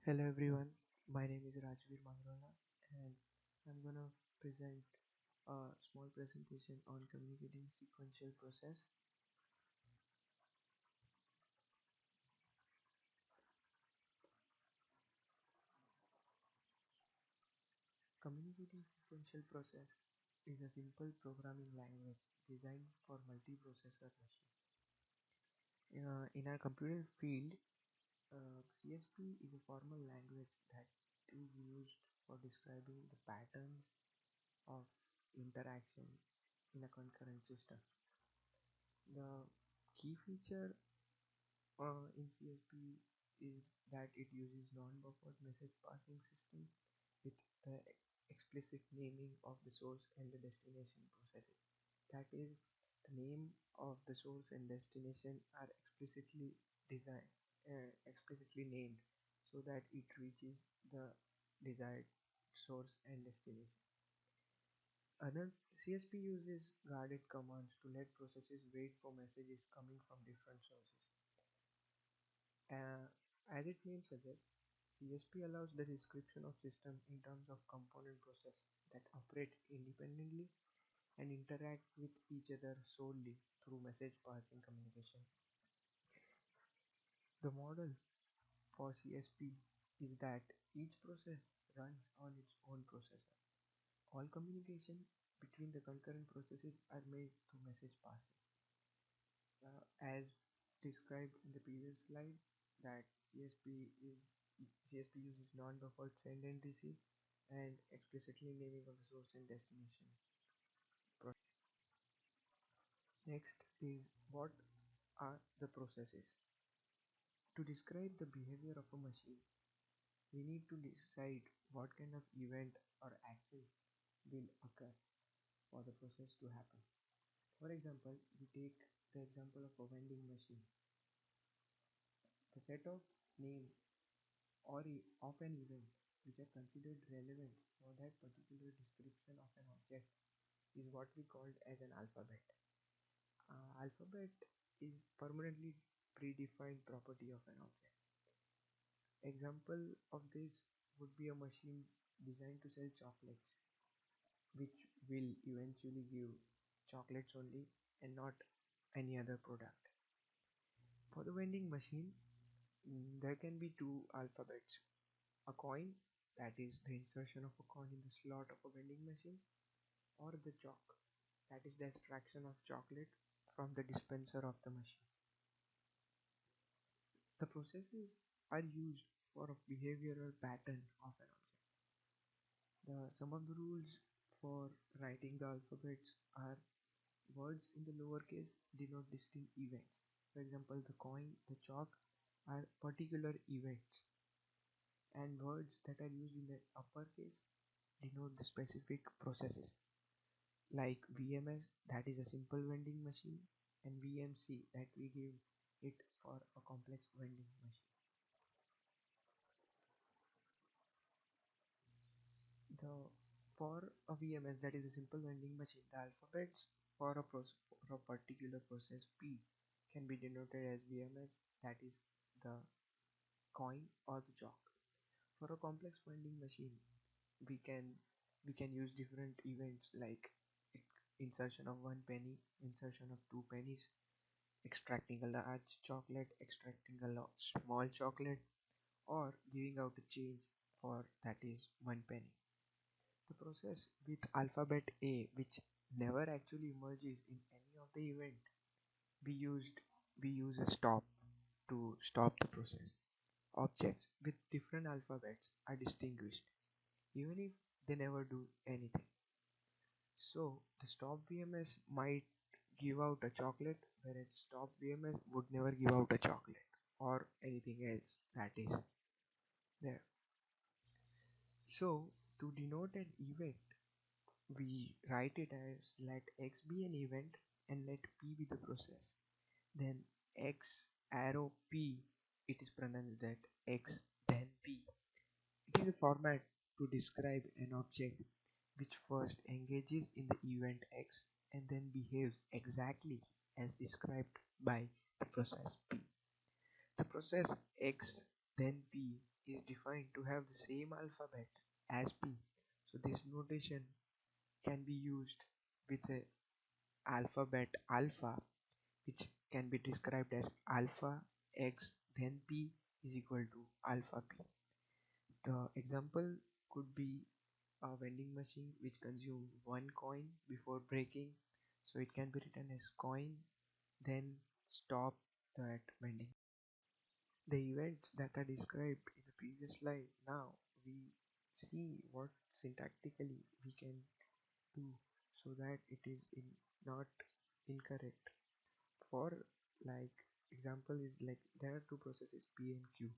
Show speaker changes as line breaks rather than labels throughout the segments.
Hello everyone, my name is Rajvir and I'm gonna present a small presentation on communicating sequential process. Communicating sequential process is a simple programming language designed for multiprocessor machines. In our computer field, CSP is a formal language that is used for describing the patterns of interaction in a concurrent system. The key feature in CSP is that it uses non-buffered message passing system with the explicit naming of the source and the destination processes. That is, the name of the source and destination are explicitly named so that it reaches the desired source and destination. Other CSP uses guarded commands to let processes wait for messages coming from different sources. Uh, as its name suggests, CSP allows the description of systems in terms of component process that operate independently and interact with each other solely through message passing communication. The model for CSP is that each process runs on its own processor. All communication between the concurrent processes are made through message passing. As described in the previous slide, that CSP uses non-buffered send and receive and explicitly naming of the source and destination. Next is what are the processes. To describe the behavior of a machine, we need to decide what kind of event or action will occur for the process to happen. For example, we take the example of a vending machine. The set of names of an event which are considered relevant for that particular description of an object is what we called as an alphabet. Alphabet is permanently predefined property of an object. Example of this would be a machine designed to sell chocolates, which will eventually give chocolates only and not any other product. For the vending machine, there can be two alphabets: a coin, that is the insertion of a coin in the slot of a vending machine, or the chalk, that is the extraction of chocolate from the dispenser of the machine. The processes are used for a behavioral pattern of an object. Some of the rules for writing the alphabets are: words in the lowercase denote distinct events. For example, the coin, the chalk are particular events, and words that are used in the uppercase denote the specific processes, like VMS, that is a simple vending machine, and VMC, that we give it for a complex vending machine. The For a VMS, that is a simple vending machine, the alphabets for for a particular process P can be denoted as VMS, that is the coin or the chalk. For a complex vending machine, we can we can use different events like insertion of one penny, insertion of two pennies, extracting a large chocolate, extracting a small chocolate, or giving out a change for that is one penny. The process with alphabet A, which never actually emerges in any of the event, we used we use a stop to stop the process. Objects with different alphabets are distinguished, even if they never do anything. So the stop VMS might give out a chocolate, whereas stop VMS would never give out a chocolate or anything else that is there. So to denote an event, we write it as let X be an event and let P be the process. Then X arrow P, it is pronounced that X then P. It is a format to describe an object which first engages in the event X and then behaves exactly as described by the process P. The process X then P is defined to have the same alphabet as P. So this notation can be used with a alphabet alpha, which can be described as alpha x then P is equal to alpha P. The example could be a vending machine which consumes one coin before breaking, so it can be written as coin then stop that vending. The events that are described in the previous slide, now we see what syntactically we can do so that it is not incorrect. For like example is like there are two processes P and Q.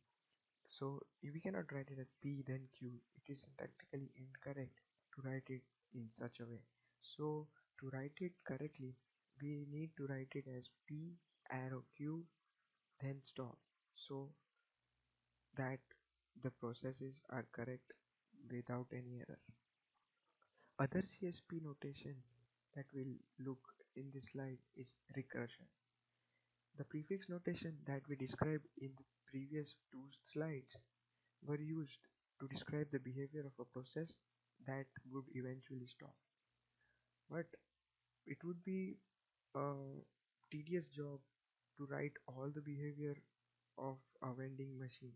So we cannot write it as P then Q. It is syntactically incorrect to write it in such a way. So to write it correctly, we need to write it as P arrow Q then stop, so that the processes are correct without any error. Other CSP notation that we'll look in this slide is recursion. The prefix notation that we described in the previous two slides were used to describe the behavior of a process that would eventually stop. But it would be a tedious job to write all the behavior of a vending machine,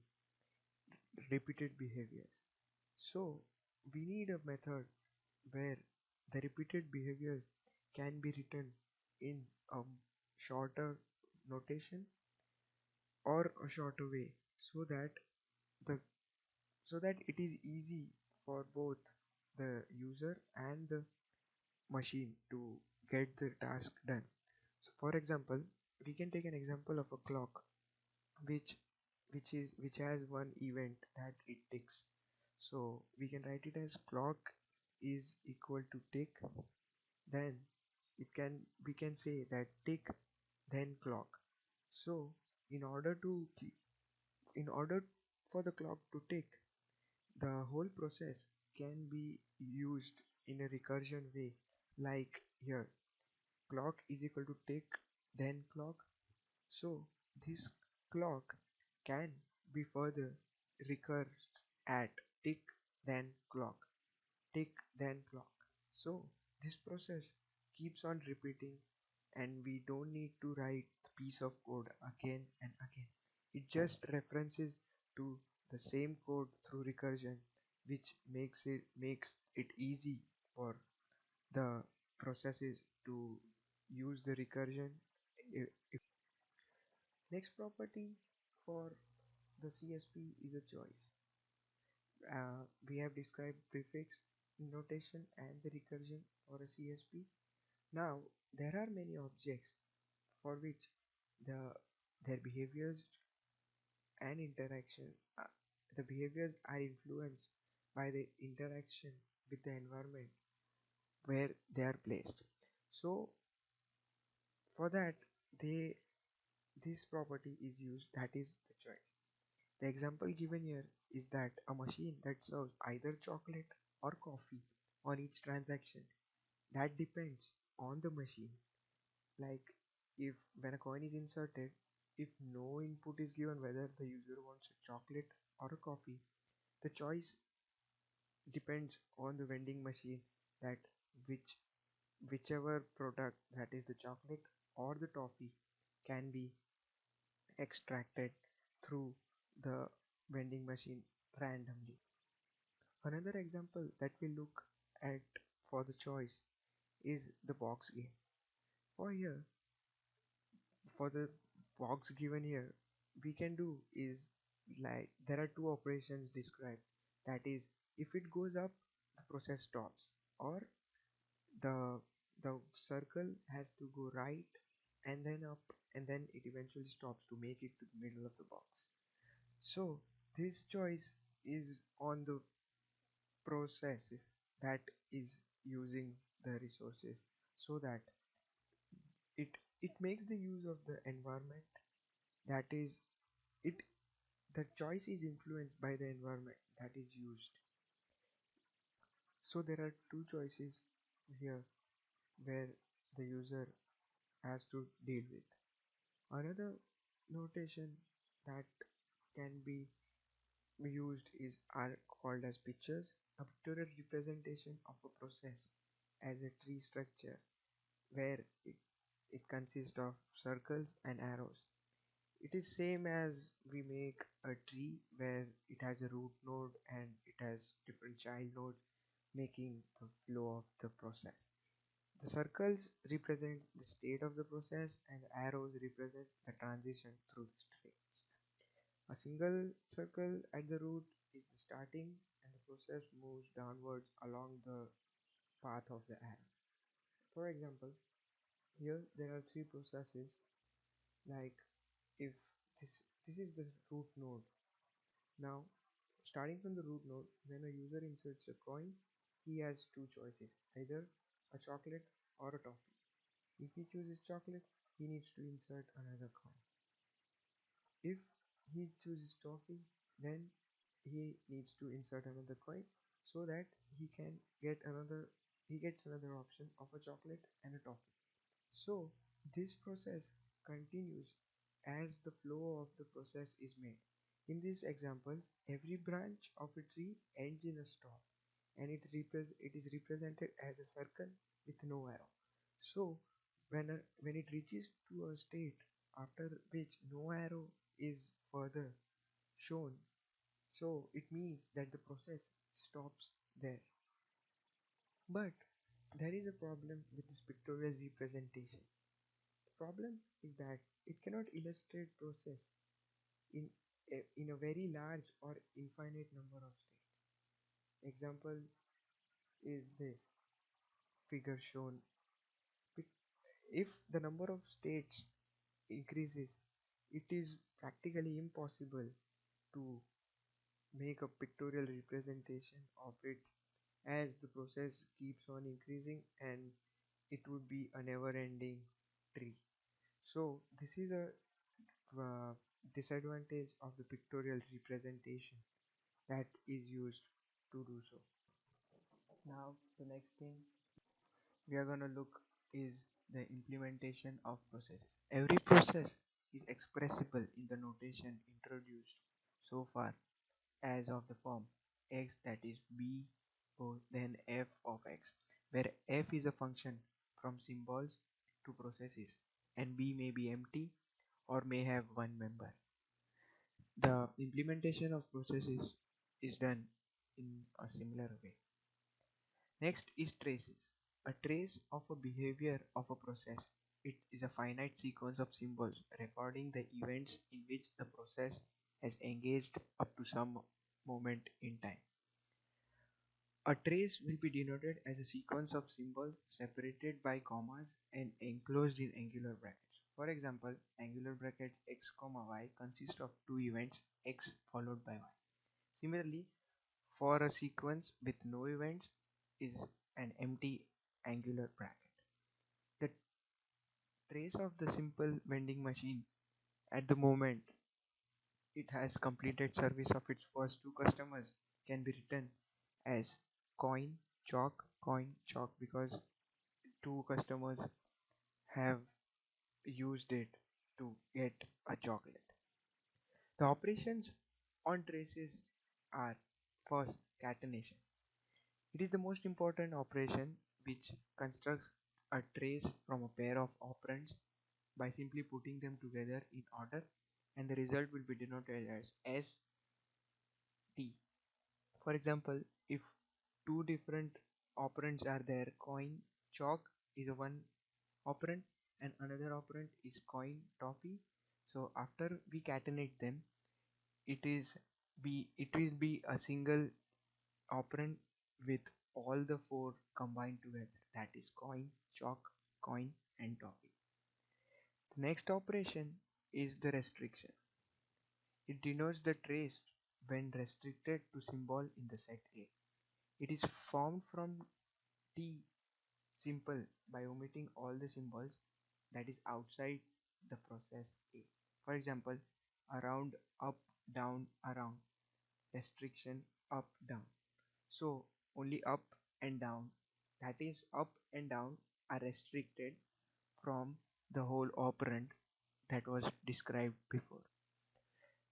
repeated behaviors. So we need a method where the repeated behaviors can be written in a shorter notation or a shorter way, so that the so that it is easy for both the user and the machine to get the task done. So for example, we can take an example of a clock which which has one event that it ticks. So we can write it as clock is equal to tick, then it can we can say that tick then clock. So in order to in order for the clock to tick, the whole process can be used in a recursion way, like here clock is equal to tick then clock. So this clock can be further recurred at tick then clock, tick then clock. So this process keeps on repeating and we don't need to write the piece of code again and again. It just references to the same code through recursion, which makes it easy for the processes to use the recursion. If next property for the CSP is a choice. We have described prefix notation and the recursion for a CSP. Now there are many objects for which the their behaviors and interaction the behaviors are influenced by the interaction with the environment where they are placed. So for that, they this property is used, that is the choice. The example given here is that a machine that serves either chocolate or coffee on each transaction, that depends on the machine. Like if when a coin is inserted, if no input is given whether the user wants a chocolate or a coffee, the choice depends on the vending machine that which whichever product, that is the chocolate or the toffee, can be extracted through the vending machine randomly. Another example that we look at for the choice is the box game. For here, for the box given here, we can do is like there are two operations described. That is, if it goes up, the process stops, or the the circle has to go right and then up and then it eventually stops to make it to the middle of the box. So this choice is on the process that is using the resources, so that it makes the use of the environment, that is it the choice is influenced by the environment that is used. So there are two choices here where the user has to deal with. Another notation that can be we used are called as pictures. A pictorial representation of a process as a tree structure where it consists of circles and arrows. It is same as we make a tree where it has a root node and it has different child nodes making the flow of the process. The circles represent the state of the process and the arrows represent the transition through the state. A single circle at the root is the starting and the process moves downwards along the path of the arrow. For example, here there are three processes like if this this is the root node. Now starting from the root node, when a user inserts a coin, he has two choices, either a chocolate or a toffee. If he chooses chocolate, he needs to insert another coin. If he chooses toffee, then he needs to insert another coin so that he can get another he gets another option of a chocolate and a toffee. So this process continues as the flow of the process is made. In these examples, every branch of a tree ends in a stop and it is represented as a circle with no arrow. So when it reaches to a state after which no arrow is further shown, so it means that the process stops there. But there is a problem with this pictorial representation. The problem is that it cannot illustrate process in in a very large or infinite number of states. Example is this figure shown. If the number of states increases, it is practically impossible to make a pictorial representation of it as the process keeps on increasing and it would be a never ending tree. So this is a uh, disadvantage of the pictorial representation that is used to do so. Now the next thing we are going to look is the implementation of processes. Every process is expressible in the notation introduced so far as of the form x, that is b o then f of x, where f is a function from symbols to processes and b may be empty or may have one member. The implementation of processes is done in a similar way. Next is traces. A trace of a behavior of a process. It is a finite sequence of symbols recording the events in which the process has engaged up to some moment in time. A trace will be denoted as a sequence of symbols separated by commas and enclosed in angular brackets. For example, angular brackets x comma y consist of two events x followed by y. Similarly, for a sequence with no events is an empty angular bracket. The trace of the simple vending machine at the moment it has completed service of its first two customers can be written as coin chalk because two customers have used it to get a chocolate. The operations on traces are first catenation. It is the most important operation which constructs a trace from a pair of operands by simply putting them together in order, and the result will be denoted as ST. For example, if two different operands are there, coin chalk is a one operand and another operand is coin toffee. So after we catenate them, it will be a single operand with all the four combined together, that is coin, chalk, coin and toffee. The next operation is the restriction. It denotes the trace when restricted to symbol in the set A. It is formed from T simple by omitting all the symbols that is outside the process A. For example, around, up, down, around, restriction, up, down. So only up and down, that is up and down, are restricted from the whole operand that was described before.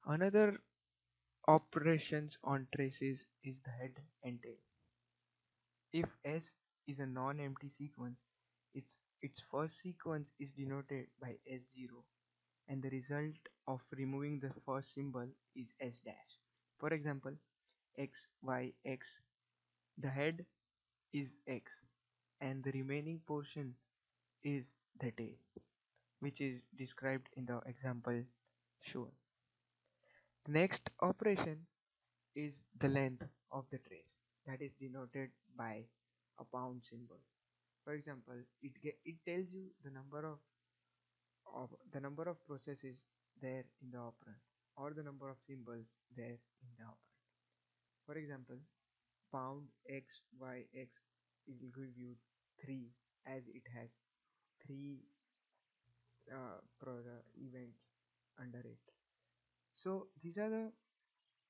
Another operations on traces is the head and tail. If S is a non-empty sequence, its first sequence is denoted by S0 and the result of removing the first symbol is S dash. For example, X, Y, X, the head is X and the remaining portion is the tail, which is described in the example shown. The next operation is the length of the trace, that is denoted by a pound symbol. For example, it tells you the number of processes there in the operand or the number of symbols there in the operand. For example, pound x y x will give you 3 as it has 3 events under it. So these are the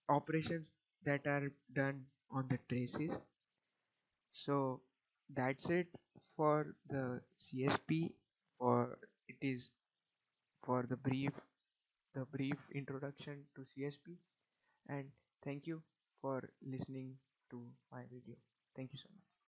operations that are done on the traces. So that's it for the CSP. For it is for the brief introduction to CSP, and thank you for listening to my video. Thank you so much.